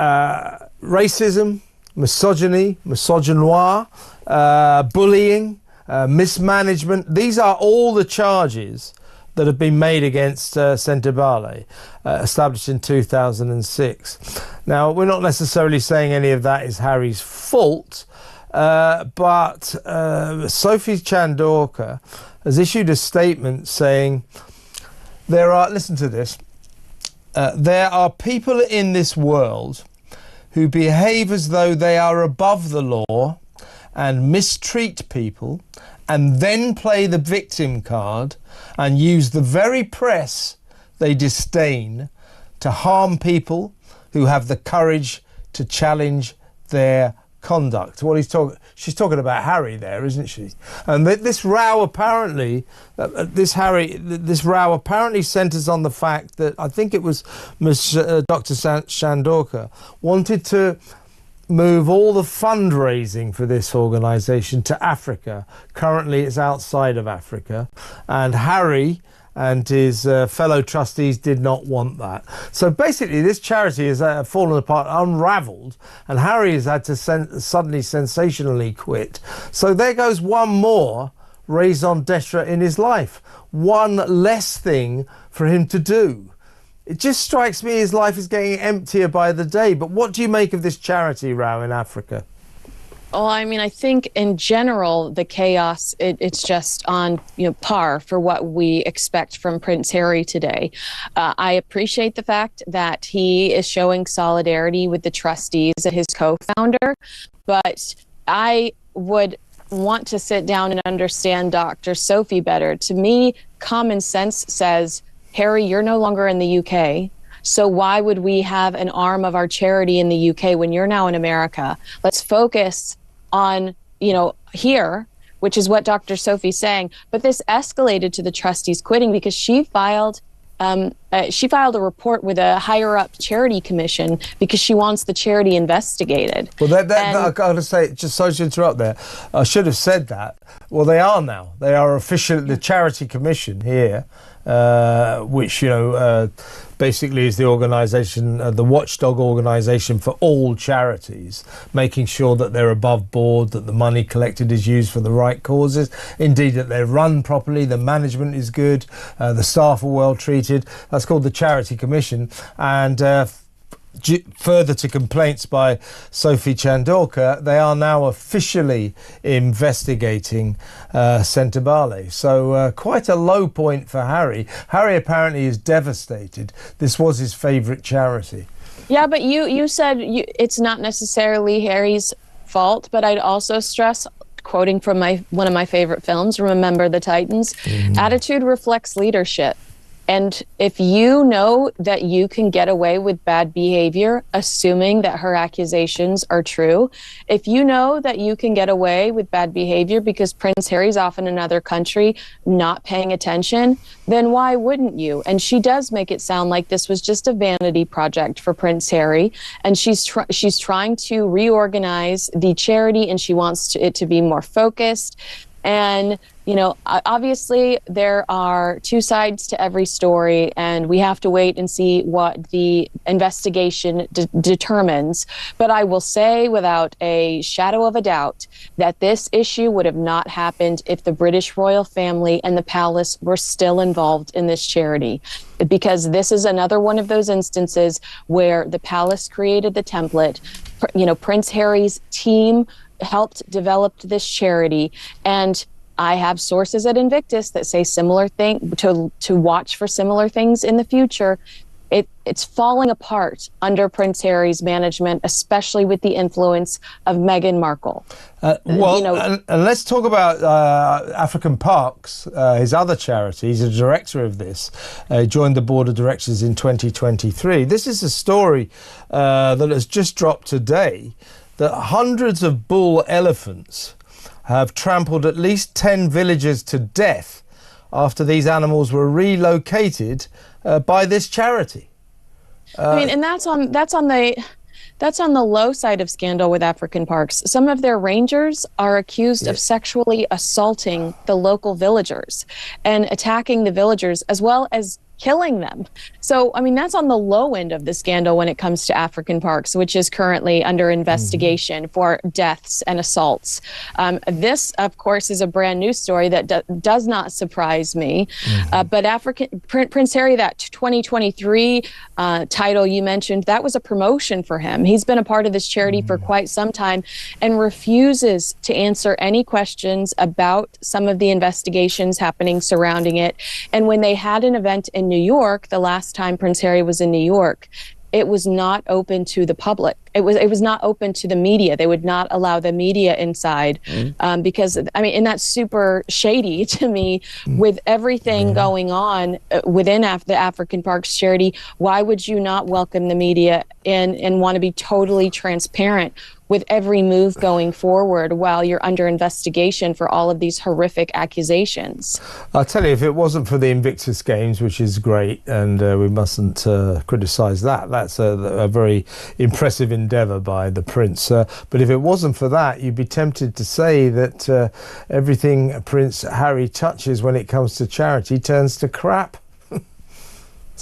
racism, misogyny, misogynoir, bullying, mismanagement. These are all the charges that have been made against Sentebale, established in 2006. Now, we're not necessarily saying any of that is Harry's fault, but Sophie Chandorka has issued a statement saying listen to this, there are people in this world who behave as though they are above the law and mistreat people and then play the victim card and use the very press they disdain to harm people who have the courage to challenge their conduct. She's talking about Harry there, isn't she? And this row apparently, this row apparently centres on the fact that I think it was Dr. Chandorka wanted to move all the fundraising for this organisation to Africa. Currently it's outside of Africa, and Harry and his fellow trustees did not want that. So basically this charity has fallen apart, unravelled, and Harry has had to suddenly sensationally quit. So there goes one more raison d'etre in his life, one less thing for him to do. It just strikes me his life is getting emptier by the day. But what do you make of this charity row in Africa? Well, I mean, I think in general, the chaos, it's just on par for what we expect from Prince Harry today. I appreciate the fact that he is showing solidarity with the trustees and his co-founder, but I would want to sit down and understand Dr. Sophie better. To me, common sense says, Harry, you're no longer in the UK. So why would we have an arm of our charity in the UK when you're now in America? Let's focus on, here, which is what Dr. Sophie's saying. But this escalated to the trustees quitting because she filed a report with a higher up charity commission because she wants the charity investigated. Well, I got to say, just sorry to interrupt there, I should have said that. Well, they are now. They are officially the charity commission here, which, basically is the organisation, the watchdog organisation for all charities, making sure that they're above board, that the money collected is used for the right causes, indeed that they're run properly, the management is good, the staff are well treated. That's called the Charity Commission. And further to complaints by Sophie Chandorka, they are now officially investigating Sentebale. So quite a low point for Harry. Harry apparently is devastated. This was his favourite charity. Yeah, but you said it's not necessarily Harry's fault, but I'd also stress, quoting from one of my favourite films, Remember the Titans, attitude reflects leadership. And if you know that you can get away with bad behavior, assuming that her accusations are true, if you know that you can get away with bad behavior because Prince Harry's off in another country not paying attention, then why wouldn't you? And she does make it sound like this was just a vanity project for Prince Harry, and she's trying to reorganize the charity, and she wants it to be more focused. And, obviously there are two sides to every story, and we have to wait and see what the investigation determines. But I will say without a shadow of a doubt that this issue would have not happened if the British royal family and the palace were still involved in this charity. Because this is another one of those instances where the palace created the template, Prince Harry's team helped develop this charity, and I have sources at Invictus that say similar thing to watch for similar things in the future. It's falling apart under Prince Harry's management, especially with the influence of Meghan Markle. And let's talk about African Parks, his other charity. He's a director of this. Joined the board of directors in 2023. This is a story that has just dropped today, that hundreds of bull elephants have trampled at least 10 villagers to death after these animals were relocated by this charity. And that's on the low side of scandal with African Parks. Some of their rangers are accused of sexually assaulting the local villagers and attacking the villagers, as well as killing them. So, I mean, that's on the low end of the scandal when it comes to African parks, which is currently under investigation for deaths and assaults. This, of course, is a brand new story that does not surprise me. But Prince Harry, that 2023 title you mentioned, that was a promotion for him. He's been a part of this charity for quite some time and refuses to answer any questions about some of the investigations happening surrounding it. And when they had an event in New York, the last time Prince Harry was in New York, it was not open to the public. It was not open to the media. They would not allow the media inside because, I mean, and that's super shady to me with everything going on within the African Parks charity. Why would you not welcome the media in and want to be totally transparent with every move going forward while you're under investigation for all of these horrific accusations? I'll tell you, if it wasn't for the Invictus Games, which is great, and we mustn't criticise that, that's a very impressive endeavour by the Prince. But if it wasn't for that, you'd be tempted to say that everything Prince Harry touches when it comes to charity turns to crap.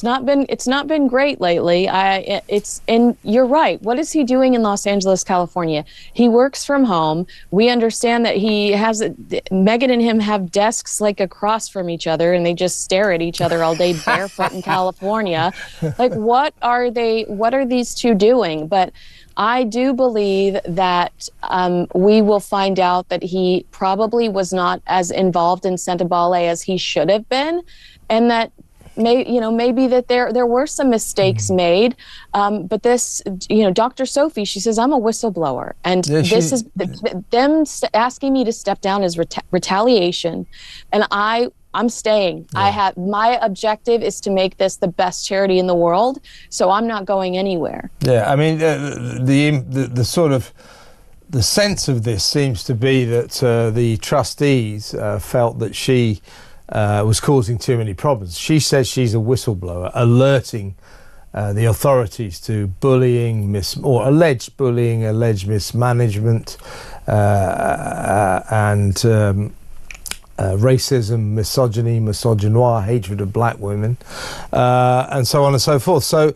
It's not been great lately. And you're right. What is he doing in Los Angeles, California? He works from home. We understand that Meghan and him have desks like across from each other, and they just stare at each other all day barefoot in California. Like, what are these two doing? But I do believe that we will find out that he probably was not as involved in Sentebale as he should have been, and that maybe that there were some mistakes made, but this, Dr. Sophie, she says, I'm a whistleblower, and this is them asking me to step down is retaliation, and I'm staying. Yeah. My objective is to make this the best charity in the world, so I'm not going anywhere. Yeah, I mean, the sort of the sense of this seems to be that the trustees felt that she was causing too many problems. She says she's a whistleblower, alerting the authorities to bullying, alleged bullying, alleged mismanagement, and racism, misogyny, misogynoir, hatred of black women, and so on and so forth. So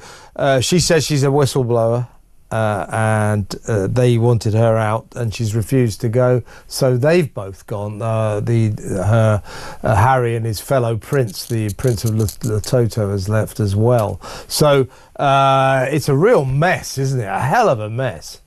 she says she's a whistleblower. And they wanted her out, and she's refused to go. So they've both gone. Harry and his fellow prince, the Prince of Lesotho, has left as well. So it's a real mess, isn't it? A hell of a mess.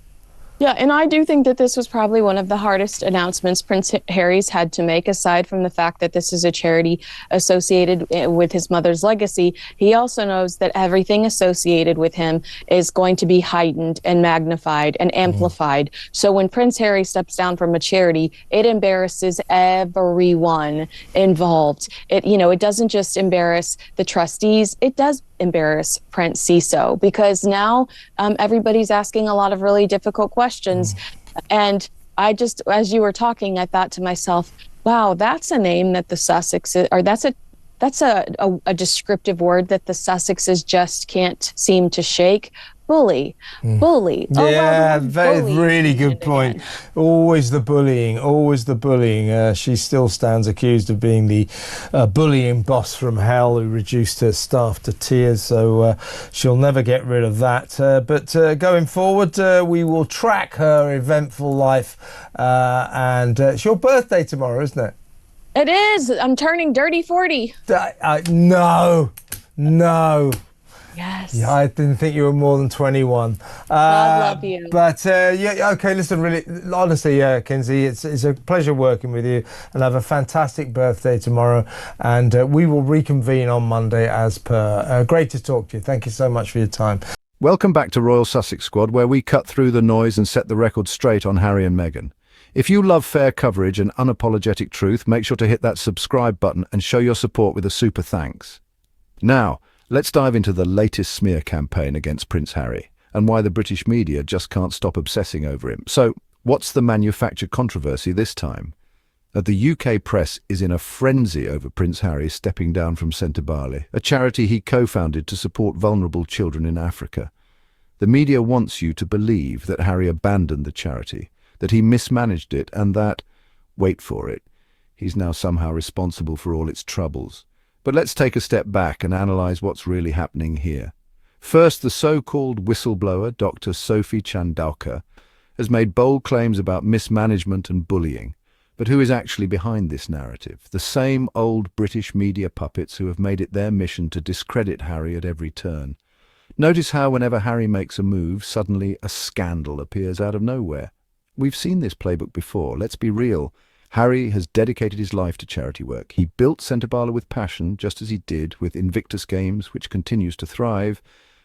Yeah, and I do think that this was probably one of the hardest announcements Prince Harry's had to make, aside from the fact that this is a charity associated with his mother's legacy. He also knows that everything associated with him is going to be heightened and magnified and amplified. So when Prince Harry steps down from a charity, it embarrasses everyone involved. It doesn't just embarrass the trustees, it does embarrass Prince Siso, because now everybody's asking a lot of really difficult questions. And I just, as you were talking, I thought to myself, wow, that's a name that the Sussexes, or that's a descriptive word that the Sussexes just can't seem to shake. Bully. Yeah, really good point. Always the bullying. She still stands accused of being the bullying boss from hell who reduced her staff to tears, so she'll never get rid of that. But going forward, we will track her eventful life, and it's your birthday tomorrow, isn't it? It is. I'm turning dirty 40. No. Yes. Yeah, I didn't think you were more than 21. God love you. But okay, listen, really, honestly, Kinsey, it's a pleasure working with you, and have a fantastic birthday tomorrow. And we will reconvene on Monday as per. Great to talk to you. Thank you so much for your time. Welcome back to Royal Sussex Squad, where we cut through the noise and set the record straight on Harry and Meghan. If you love fair coverage and unapologetic truth, make sure to hit that subscribe button and show your support with a super thanks. Now, let's dive into the latest smear campaign against Prince Harry, and why the British media just can't stop obsessing over him. So, what's the manufactured controversy this time? The UK press is in a frenzy over Prince Harry stepping down from Sentebale, a charity he co-founded to support vulnerable children in Africa. The media wants you to believe that Harry abandoned the charity, that he mismanaged it, and that, wait for it, he's now somehow responsible for all its troubles. But let's take a step back and analyze what's really happening here. First, the so-called whistleblower, Dr. Sophie Chandauka, has made bold claims about mismanagement and bullying. But who is actually behind this narrative? The same old British media puppets who have made it their mission to discredit Harry at every turn. Notice how whenever Harry makes a move, suddenly a scandal appears out of nowhere. We've seen this playbook before. Let's be real. Harry has dedicated his life to charity work. He built Sentebale with passion, just as he did with Invictus Games, which continues to thrive.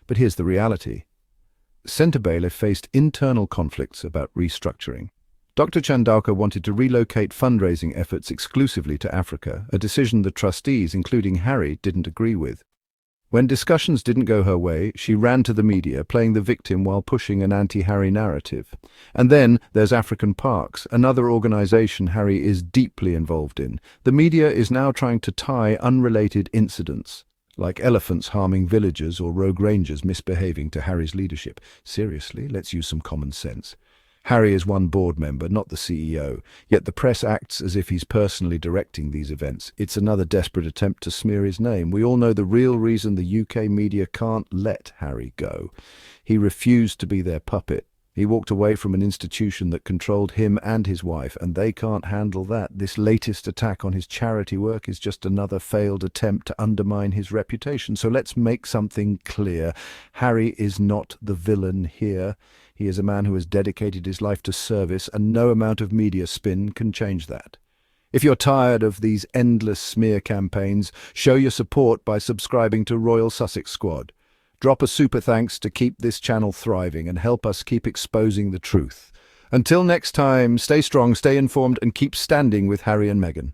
But here's the reality. Sentebale faced internal conflicts about restructuring. Dr. Chandauka wanted to relocate fundraising efforts exclusively to Africa, a decision the trustees, including Harry, didn't agree with. When discussions didn't go her way, she ran to the media, playing the victim while pushing an anti-Harry narrative. And then there's African Parks, another organization Harry is deeply involved in. The media is now trying to tie unrelated incidents, like elephants harming villagers or rogue rangers misbehaving, to Harry's leadership. Seriously, let's use some common sense. Harry is one board member, not the CEO, yet the press acts as if he's personally directing these events. It's another desperate attempt to smear his name. We all know the real reason the UK media can't let Harry go. He refused to be their puppet. He walked away from an institution that controlled him and his wife, and they can't handle that. This latest attack on his charity work is just another failed attempt to undermine his reputation. So let's make something clear. Harry is not the villain here. He is a man who has dedicated his life to service, and no amount of media spin can change that. If you're tired of these endless smear campaigns, show your support by subscribing to Royal Sussex Squad. Drop a super thanks to keep this channel thriving and help us keep exposing the truth. Until next time, stay strong, stay informed, and keep standing with Harry and Meghan.